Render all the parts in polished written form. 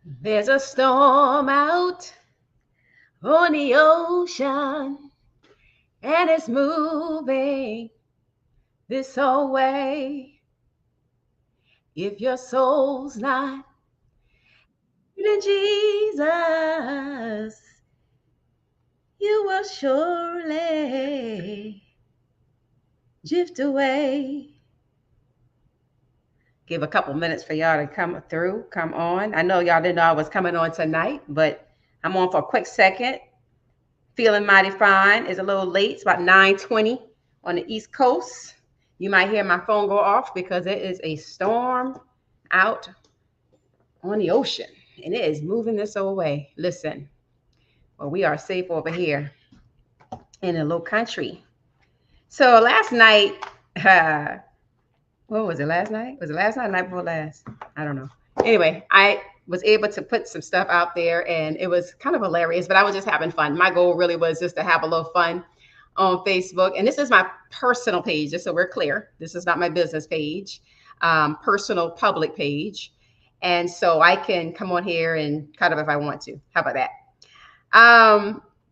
There's a storm out on the ocean, and it's moving this whole way. If your soul's not in Jesus, you will surely drift away. Give a couple minutes for y'all to come through, come on. I know y'all didn't know I was coming on tonight, but I'm on for a quick second. Feeling mighty fine. It's a little late. It's about 9:20 on the East Coast. You might hear my phone go off because it is a storm out on the ocean, and it is moving this away. Listen, well, we are safe over here in a little country. So last night, what was it? Last night? Was it last night? Or night before last? I don't know. Anyway, I was able to put some stuff out there, and it was kind of hilarious. But I was just having fun. My goal really was just to have a little fun on Facebook, and this is my personal page. Just so we're clear, this is not my business page, personal public page, and so I can come on here and cut up if I want to. How about that?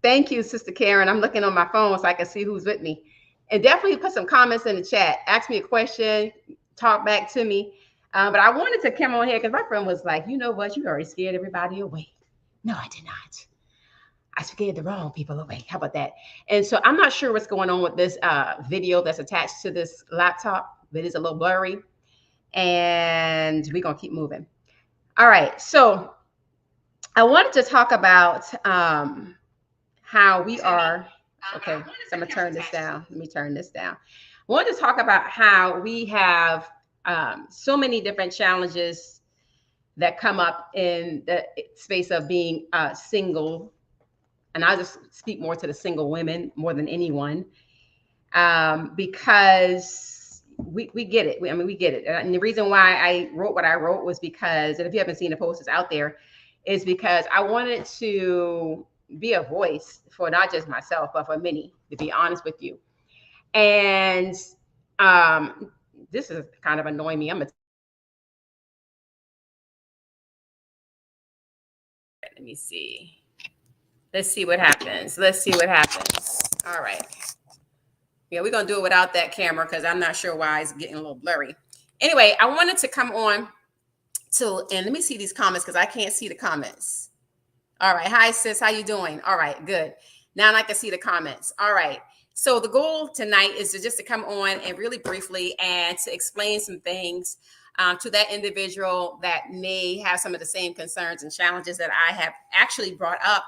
Thank you, Sister Karen. I'm looking on my phone so I can see who's with me. And definitely put some comments in the chat. Ask me a question, talk back to me. But I wanted to come on here because my friend was like, you know what? You already scared everybody away. No, I did not. I scared the wrong people away. How about that? And so I'm not sure what's going on with this video that's attached to this laptop. It is a little blurry. And we're going to keep moving. All right. So I wanted to talk about how we are. Okay, so I'm gonna turn this down. Let me turn this down. I wanted to talk about how we have so many different challenges that come up in the space of being single, and I just speak more to the single women more than anyone, because we get it. I mean, we get it. And the reason why I wrote what I wrote was because, and if you haven't seen the posters out there, is because I wanted to be a voice for not just myself, but for many, to be honest with you. And this is kind of annoying me. Let me see. Let's see what happens. Let's see what happens. All right. Yeah, we're going to do it without that camera because I'm not sure why it's getting a little blurry. Anyway, I wanted to come on and let me see these comments because I can't see the comments. All right. Hi, sis. How you doing? All right. Good. Now I can see the comments. All right. So the goal tonight is to come on and really briefly and to explain some things to that individual that may have some of the same concerns and challenges that I have actually brought up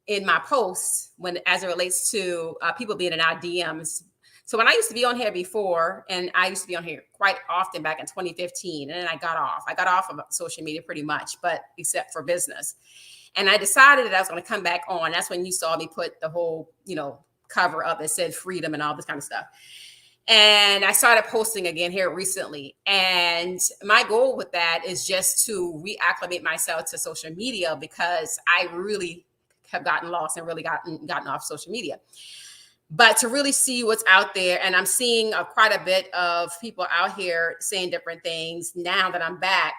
in my posts as it relates to people being in our DMs. So when I used to be on here before, and I used to be on here quite often back in 2015, and then I got off. I got off of social media pretty much, but except for business. And I decided that I was going to come back on. That's when you saw me put the whole, cover up that said freedom and all this kind of stuff. And I started posting again here recently. And my goal with that is just to reacclimate myself to social media because I really have gotten lost and really gotten off social media. But to really see what's out there, and I'm seeing quite a bit of people out here saying different things now that I'm back.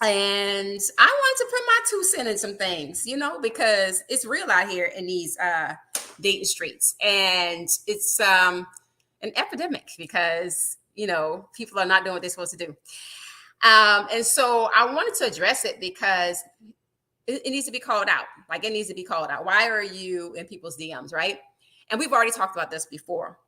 And I wanted to put my 2 cents in some things, because it's real out here in these dating streets. And it's an epidemic because, people are not doing what they're supposed to do. And so I wanted to address it because it needs to be called out. Like it needs to be called out. Why are you in people's DMs, right? And we've already talked about this before.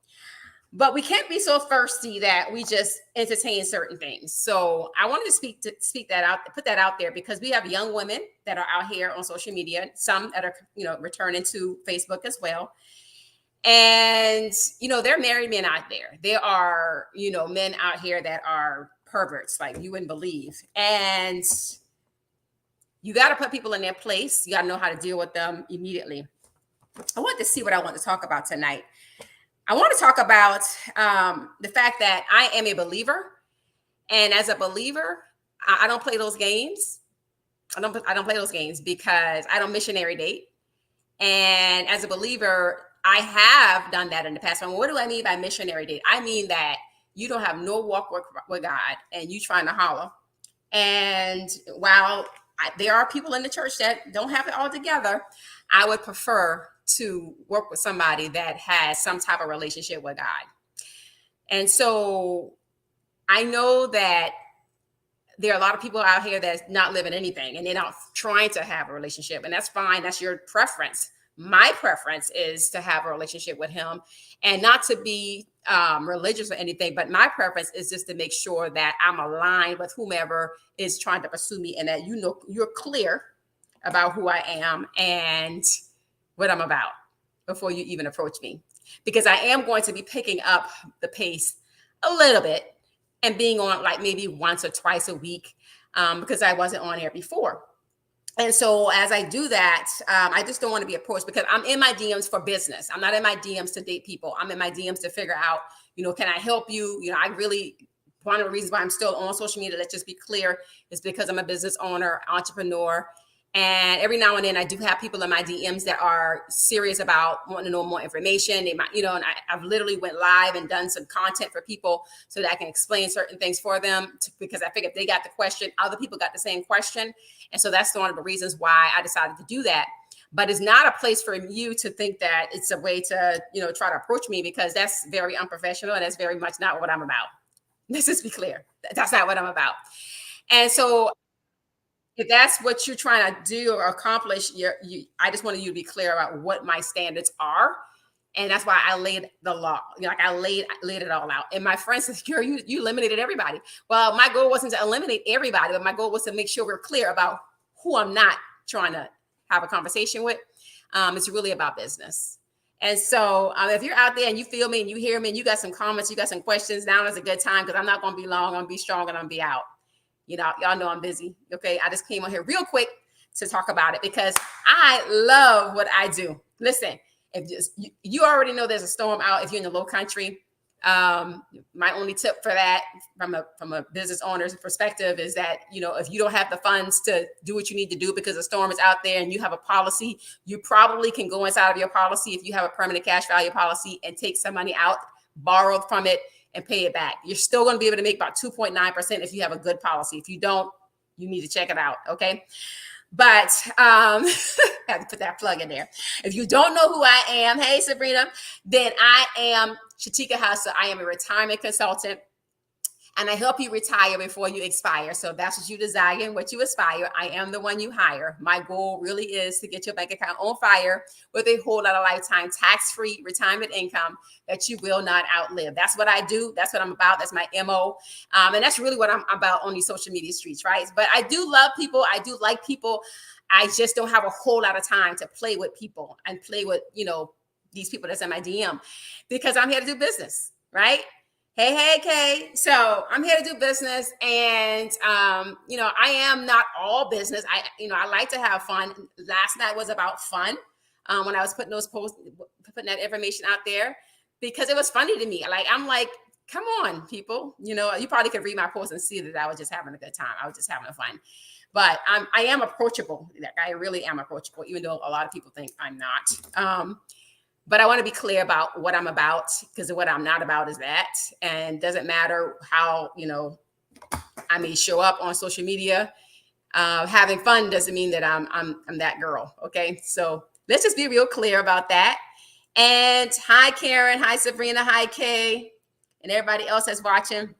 But we can't be so thirsty that we just entertain certain things. So I wanted to speak that out, put that out there because we have young women that are out here on social media, some that are, returning to Facebook as well. And, there are married men out there. There are, men out here that are perverts like you wouldn't believe. And you got to put people in their place. You got to know how to deal with them immediately. I want to see what I want to talk about tonight. I want to talk about the fact that I am a believer, and as a believer, I don't play those games. I don't play those games because I don't missionary date. And as a believer, I have done that in the past. And what do I mean by missionary date? I mean that you don't have no walk with God, and you trying to holler. And while there are people in the church that don't have it all together. I would prefer to work with somebody that has some type of relationship with God. And so I know that there are a lot of people out here that's not living anything and they're not trying to have a relationship, and that's fine. That's your preference. My preference is to have a relationship with him, and not to be religious or anything, but my preference is just to make sure that I'm aligned with whomever is trying to pursue me, and that you're clear about who I am and what I'm about before you even approach me. Because I am going to be picking up the pace a little bit and being on like maybe once or twice a week, because I wasn't on there before. And so as I do that, I just don't want to be approached, because I'm in my DMs for business. I'm not in my DMs to date people. I'm in my DMs to figure out, can I help you? I really, one of the reasons why I'm still on social media, let's just be clear, is because I'm a business owner, entrepreneur. And every now and then I do have people in my DMs that are serious about wanting to know more information. They might, and I've literally went live and done some content for people so that I can explain certain things for them, because I figured if they got the question, other people got the same question. And so that's one of the reasons why I decided to do that. But it's not a place for you to think that it's a way to, try to approach me, because that's very unprofessional and that's very much not what I'm about. Let's just be clear. That's not what I'm about. And so if that's what you're trying to do or accomplish, I just wanted you to be clear about what my standards are. And that's why I laid the law, I laid it all out. And my friend says, you eliminated everybody. Well, my goal wasn't to eliminate everybody, but my goal was to make sure we're clear about who I'm not trying to have a conversation with. It's really about business. And so if you're out there and you feel me and you hear me and you got some comments, you got some questions, now is a good time, because I'm not going to be long. I'm going to be strong and I'm going to be out. Y'all know I'm busy. Okay. I just came on here real quick to talk about it because I love what I do. Listen, if you already know there's a storm out if you're in the low country. My only tip for that from a business owner's perspective is that, if you don't have the funds to do what you need to do because the storm is out there and you have a policy, you probably can go inside of your policy, if you have a permanent cash value policy, and take some money out, borrow from it, and pay it back. You're still going to be able to make about 2.9% if you have a good policy. If you don't, you need to check it out. Okay. But I have to put that plug in there. If you don't know who I am, hey, Sabrina, then I am Shatika Hassa. I am a retirement consultant, and I help you retire before you expire. So if that's what you desire and what you aspire, I am the one you hire. My goal really is to get your bank account on fire with a whole lot of lifetime tax-free retirement income that you will not outlive. That's what I do. That's what I'm about. That's my MO. And that's really what I'm about on these social media streets, right? But I do love people. I do like people. I just don't have a whole lot of time to play with people and play with, these people that's in my DM, because I'm here to do business, right? Hey, Kay. So I'm here to do business, and I am not all business. I like to have fun. Last night was about fun when I was putting those posts, putting that information out there, because it was funny to me. I'm like, come on, people. You probably could read my post and see that I was just having a good time. I was just having fun. But I am approachable. I really am approachable, even though a lot of people think I'm not. But I want to be clear about what I'm about, because what I'm not about is that. And it doesn't matter how, I may show up on social media. Having fun doesn't mean that I'm that girl. Okay. So let's just be real clear about that. And hi, Karen. Hi, Sabrina. Hi, Kay. And everybody else that's watching.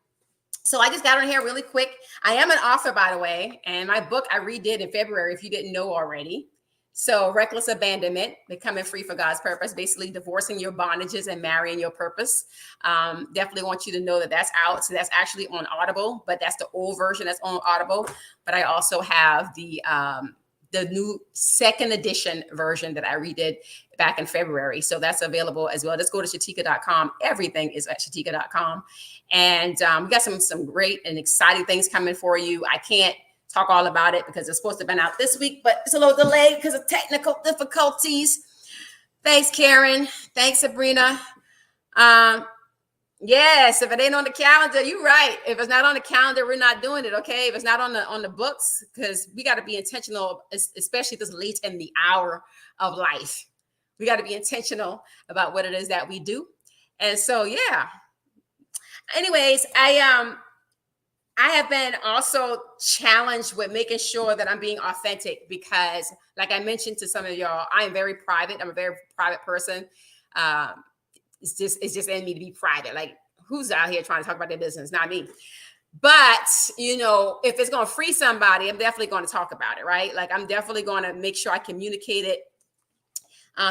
So I just got on here really quick. I am an author, by the way. And my book I redid in February, if you didn't know already. So reckless abandonment, becoming free for God's purpose, basically divorcing your bondages and marrying your purpose. Definitely want you to know that that's out. So that's actually on Audible, but that's the old version that's on Audible. But I also have the new second edition version that I redid back in February. So that's available as well. Just go to shatika.com. Everything is at shatika.com. And we got some great and exciting things coming for you. I can't talk all about it because it's supposed to have been out this week, but it's a little delayed because of technical difficulties. Thanks, Karen. Thanks, Sabrina. Yes, if it ain't on the calendar, you're right. If it's not on the calendar, we're not doing it. Okay. If it's not on the books, because we got to be intentional, especially this late in the hour of life. We got to be intentional about what it is that we do. And so, yeah. Anyways, I I have been also challenged with making sure that I'm being authentic because, like I mentioned to some of y'all, I am very private. I'm a very private person. Um, it's just in me to be private. Like, who's out here trying to talk about their business? Not me. But if it's going to free somebody, I'm definitely going to talk about it, right? Like, I'm definitely going to make sure I communicate it.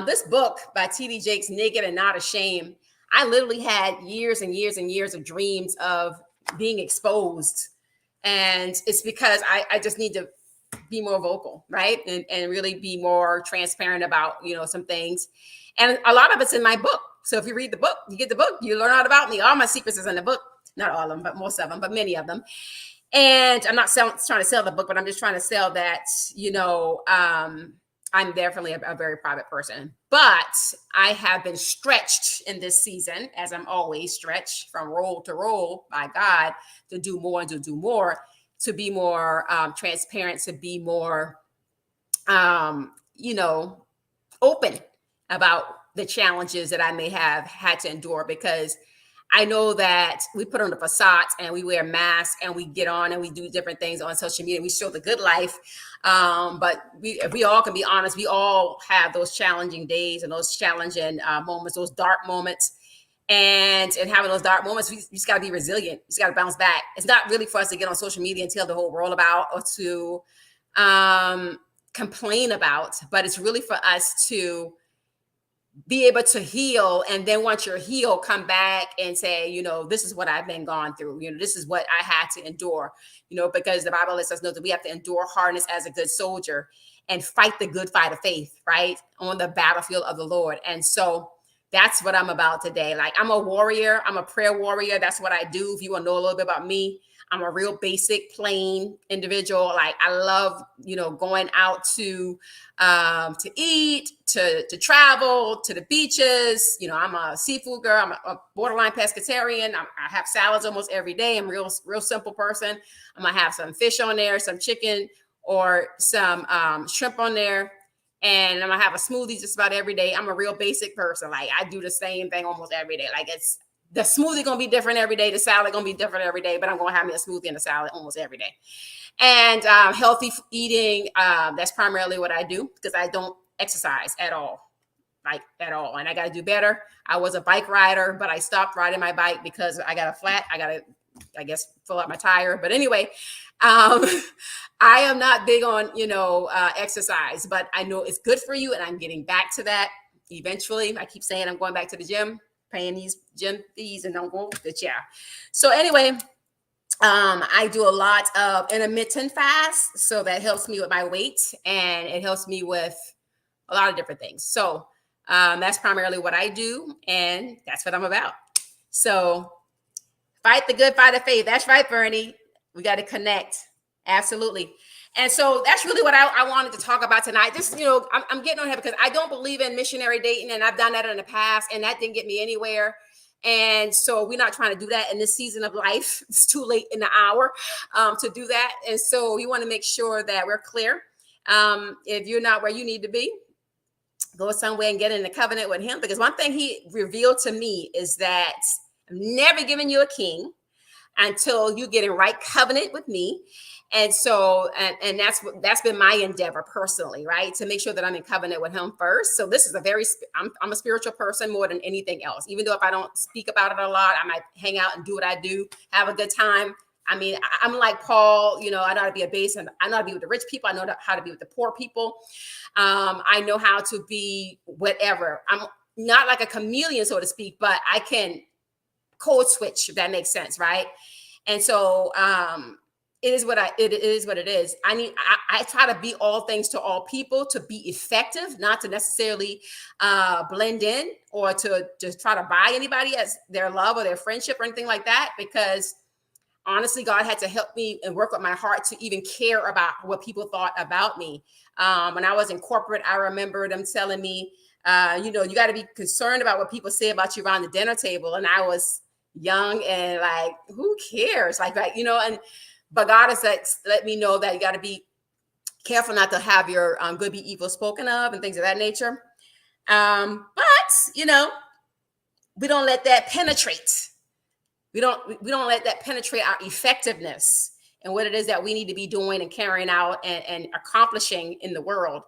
This book by T.D. Jakes, Naked and Not Ashamed, I literally had years and years and years of dreams of being exposed. And it's because I just need to be more vocal, right? And really be more transparent about, some things. And a lot of it's in my book. So if you read the book, you get the book, you learn all about me. All my secrets is in the book. Not all of them, but most of them, but many of them. And I'm not trying to sell the book, but I'm just trying to sell that, I'm definitely a very private person. But I have been stretched in this season, as I'm always stretched from role to role by God to do more and to do more, to be more transparent, to be more, open about the challenges that I may have had to endure, because I know that we put on the facades and we wear masks and we get on and we do different things on social media. We show the good life. But if we all can be honest, we all have those challenging days and those challenging moments, those dark moments. And having those dark moments, we just got to be resilient. We just got to bounce back. It's not really for us to get on social media and tell the whole world about, or to complain about, but it's really for us to be able to heal. And then once you're healed, come back and say, this is what I've been gone through. This is what I had to endure, because the Bible lets us know that we have to endure hardness as a good soldier and fight the good fight of faith, right? On the battlefield of the Lord. And so that's what I'm about today. Like, I'm a warrior. I'm a prayer warrior. That's what I do. If you want to know a little bit about me, I'm a real basic, plain individual. Like, I love, going out to eat, to travel, to the beaches. I'm a seafood girl. I'm a borderline pescatarian. I have salads almost every day. I'm a real simple person. I'm gonna have some fish on there, some chicken, or some shrimp on there. And I'm gonna have a smoothie just about every day. I'm a real basic person. Like, I do the same thing almost every day. Like, the smoothie gonna be different every day. The salad gonna be different every day, but I'm gonna have me a smoothie and a salad almost every day. And healthy eating, that's primarily what I do, because I don't exercise at all, like at all. And I got to do better. I was a bike rider, but I stopped riding my bike because I got a flat. I got to, I guess, fill out my tire. But anyway, I am not big on, exercise, but I know it's good for you. And I'm getting back to that eventually. I keep saying I'm going back to the gym, paying these gym fees, and don't go, but yeah. So anyway, I do a lot of intermittent fast. So that helps me with my weight, and it helps me with a lot of different things. So that's primarily what I do, and that's what I'm about. So fight the good fight of faith. That's right, Bernie. We got to connect. Absolutely. And so that's really what I wanted to talk about tonight. Just, I'm getting on here because I don't believe in missionary dating, and I've done that in the past, and that didn't get me anywhere. And so we're not trying to do that in this season of life. It's too late in the hour to do that. And so we want to make sure that we're clear. If you're not where you need to be, go somewhere and get in the covenant with him. Because one thing he revealed to me is that I'm never giving you a king until you get in right covenant with me. And so, and that's been my endeavor personally, right? To make sure that I'm in covenant with him first. So this is I'm a spiritual person more than anything else. Even though if I don't speak about it a lot, I might hang out and do what I do, have a good time. I mean, I'm like Paul, I know how to be a base, and I know how to be with the rich people. I know how to be with the poor people. I know how to be whatever. I'm not like a chameleon, so to speak, but I can code switch, if that makes sense, right? And so, it is what it is. I try to be all things to all people, to be effective, not to necessarily blend in or to just try to buy anybody as their love or their friendship or anything like that. Because honestly, God had to help me and work with my heart to even care about what people thought about me. When I was in corporate, I remember them telling me, you got to be concerned about what people say about you around the dinner table. And I was young and like, who cares? But God has let me know that you got to be careful not to have your good be evil spoken of and things of that nature. But we don't let that penetrate We don't let that penetrate our effectiveness and what it is that we need to be doing and carrying out and accomplishing in the world.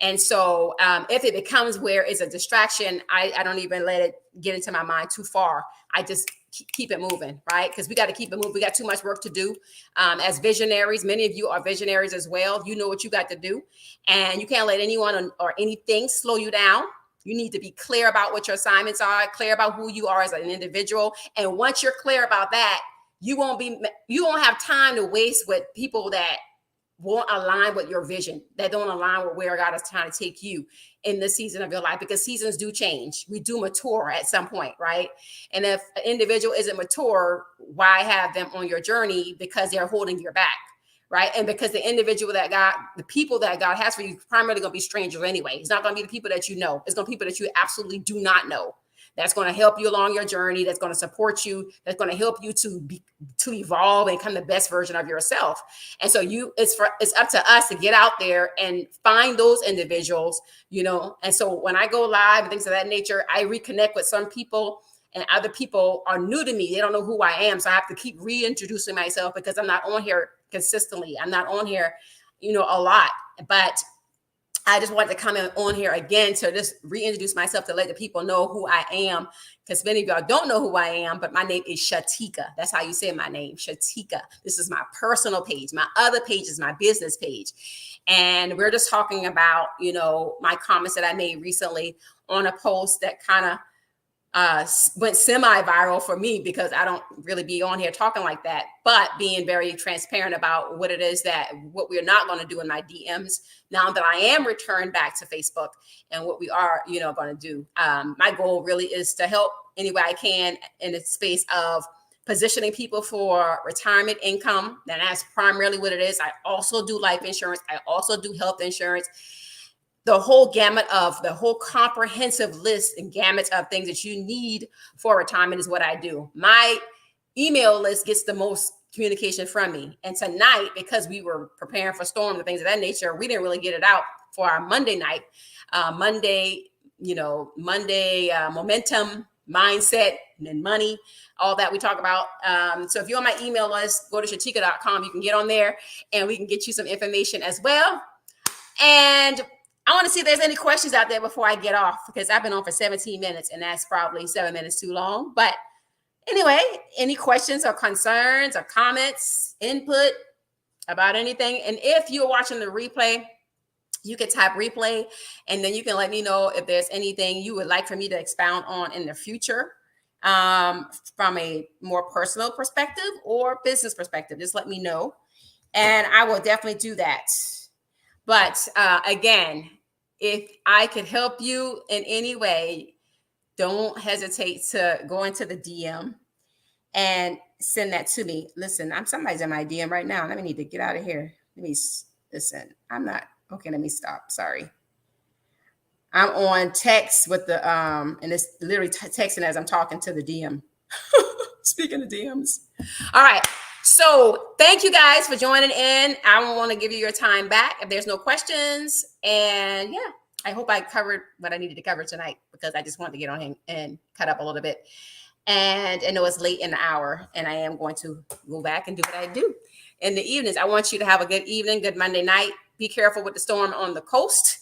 And so if it becomes where it's a distraction, I don't even let it get into my mind too far. I just keep it moving, right? Because we got to keep it moving. We got too much work to do as visionaries. Many of you are visionaries as well. You know what you got to do, and you can't let anyone or anything slow you down. You need to be clear about what your assignments are, clear about who you are as an individual. And once you're clear about that, you won't have time to waste with people that won't align with your vision, that don't align with where God is trying to take you in this season of your life, because seasons do change. We do mature at some point, right? And if an individual isn't mature, why have them on your journey? Because they're holding your back, right? And because the people that God has for you, primarily going to be strangers anyway. It's not going to be the people that you know. It's going to be people that you absolutely do not know. That's going to help you along your journey. That's going to support you. That's going to help you to evolve and become the best version of yourself. And so it's up to us to get out there and find those individuals, And so when I go live and things of that nature, I reconnect with some people, and other people are new to me. They don't know who I am. So I have to keep reintroducing myself because I'm not on here consistently. I'm not on here, a lot, but I just wanted to come on here again to just reintroduce myself, to let the people know who I am, because many of y'all don't know who I am, but my name is Shatika. That's how you say my name, Shatika. This is my personal page. My other page is my business page. And we're just talking about, my comments that I made recently on a post that kind of went semi-viral for me, because I don't really be on here talking like that, but being very transparent about what it is what we're not going to do in my DMs now that I am returned back to Facebook, and what we are, going to do. My goal really is to help any way I can in the space of positioning people for retirement income. And that's primarily what it is. I also do life insurance. I also do health insurance. The whole comprehensive list and gamut of things that you need for retirement is what I do. My email list gets the most communication from me. And tonight, because we were preparing for storms and things of that nature, we didn't really get it out for our Monday night. Monday momentum, mindset, and money, all that we talk about. So if you're on my email list, go to shatika.com. You can get on there and we can get you some information as well. And I want to see if there's any questions out there before I get off, because I've been on for 17 minutes and that's probably 7 minutes too long. But anyway, any questions or concerns or comments, input about anything? And if you're watching the replay, you can type replay, and then you can let me know if there's anything you would like for me to expound on in the future from a more personal perspective or business perspective. Just let me know, and I will definitely do that. But again, if I could help you in any way, don't hesitate to go into the DM and send that to me. Listen, somebody's in my DM right now. Let me need to get out of here. Listen, I'm not. Okay, let me stop. Sorry. I'm on text with the, and it's literally texting as I'm talking to the DM. Speaking of DMs. All right. So thank you guys for joining in. I don't want to give you your time back if there's no questions. And yeah, I hope I covered what I needed to cover tonight, because I just wanted to get on here and cut up a little bit. And I know it's late in the hour, and I am going to go back and do what I do in the evenings. I want you to have a good evening, good Monday night. Be careful with the storm on the coast,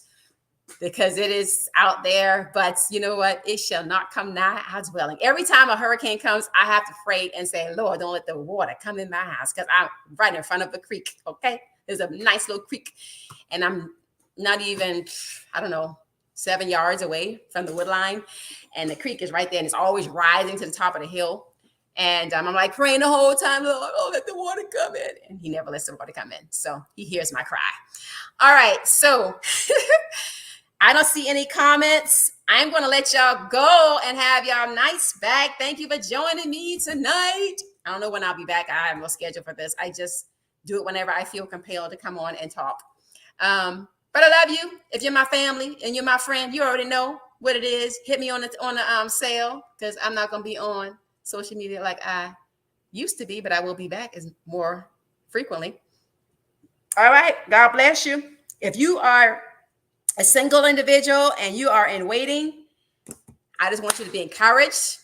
because it is out there, but you know what? It shall not come nigh our dwelling. Every time a hurricane comes, I have to pray and say, Lord, don't let the water come in my house, because I'm right in front of the creek, okay? There's a nice little creek, and I'm not even, 7 yards away from the wood line, and the creek is right there, and it's always rising to the top of the hill. And I'm like praying the whole time, Lord, oh, let the water come in. And he never lets the water come in. So he hears my cry. All right, so I don't see any comments. I'm going to let y'all go and have y'all nice back. Thank you for joining me tonight. I don't know when I'll be back. I have no schedule for this. I just do it whenever I feel compelled to come on and talk. But I love you. If you're my family and you're my friend, you already know what it is. Hit me on the sale, because I'm not going to be on social media like I used to be, but I will be back more frequently. All right. God bless you. If you are a single individual and you are in waiting, I just want you to be encouraged.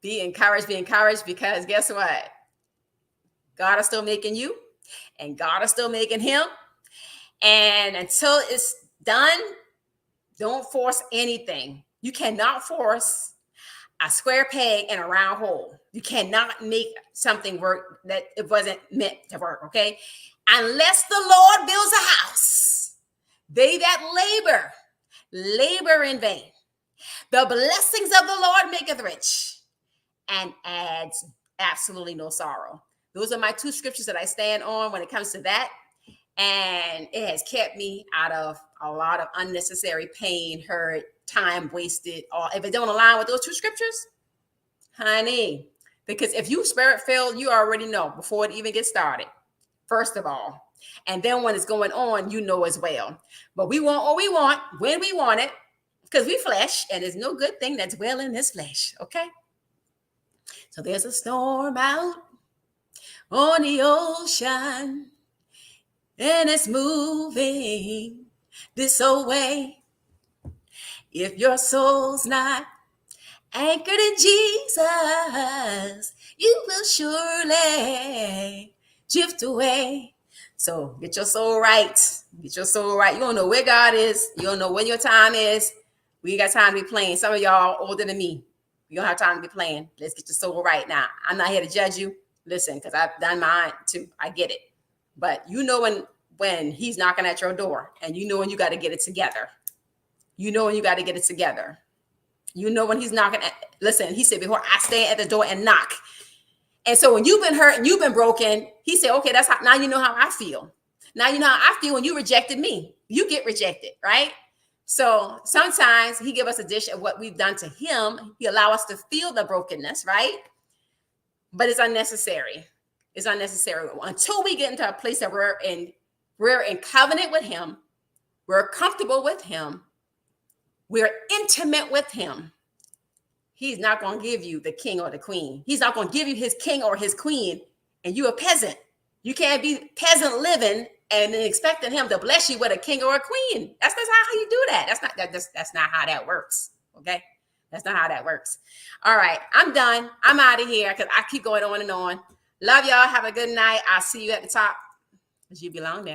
Be encouraged, because guess what? God is still making you, and God is still making him. And until it's done, don't force anything. You cannot force a square peg in a round hole. You cannot make something work that it wasn't meant to work, okay? Unless the Lord builds a house, they that labor in vain. The blessings of the Lord maketh rich and adds absolutely no sorrow. Those are my two scriptures that I stand on when it comes to that. And it has kept me out of a lot of unnecessary pain, hurt, time wasted. Or if it don't align with those two scriptures, honey, because if you spirit filled, you already know before it even gets started, first of all. And then when it's going on, you know as well. But we want what we want when we want it, because we flesh, and there's no good thing that's well in this flesh, okay? So there's a storm out on the ocean, and it's moving this old way. If your soul's not anchored in Jesus, you will surely drift away. So get your soul right. Get your soul right. You don't know where God is. You don't know when your time is. We ain't got time to be playing. Some of y'all older than me. You don't have time to be playing. Let's get your soul right now. I'm not here to judge you. Listen, because I've done mine too. I get it. But you know when he's knocking at your door, and you know when you got to get it together. You know when you got to get it together. You know when he's knocking at, listen, he said, before I stand at the door and knock. And so when you've been hurt and you've been broken, he said, okay, that's how, now you know how I feel. Now you know how I feel when you rejected me. You get rejected, right? So sometimes he give us a dish of what we've done to him. He allow us to feel the brokenness, right? But it's unnecessary. It's unnecessary until we get into a place that we're in covenant with him. We're comfortable with him. We're intimate with him. He's not going to give you the king or the queen. He's not going to give you his king or his queen, and you're a peasant. You can't be peasant living and then expecting him to bless you with a king or a queen. That's not how you do that. That's not how that works. Okay, that's not how that works. All right, I'm done. I'm out of here because I keep going on and on. Love y'all. Have a good night. I'll see you at the top because you belong there.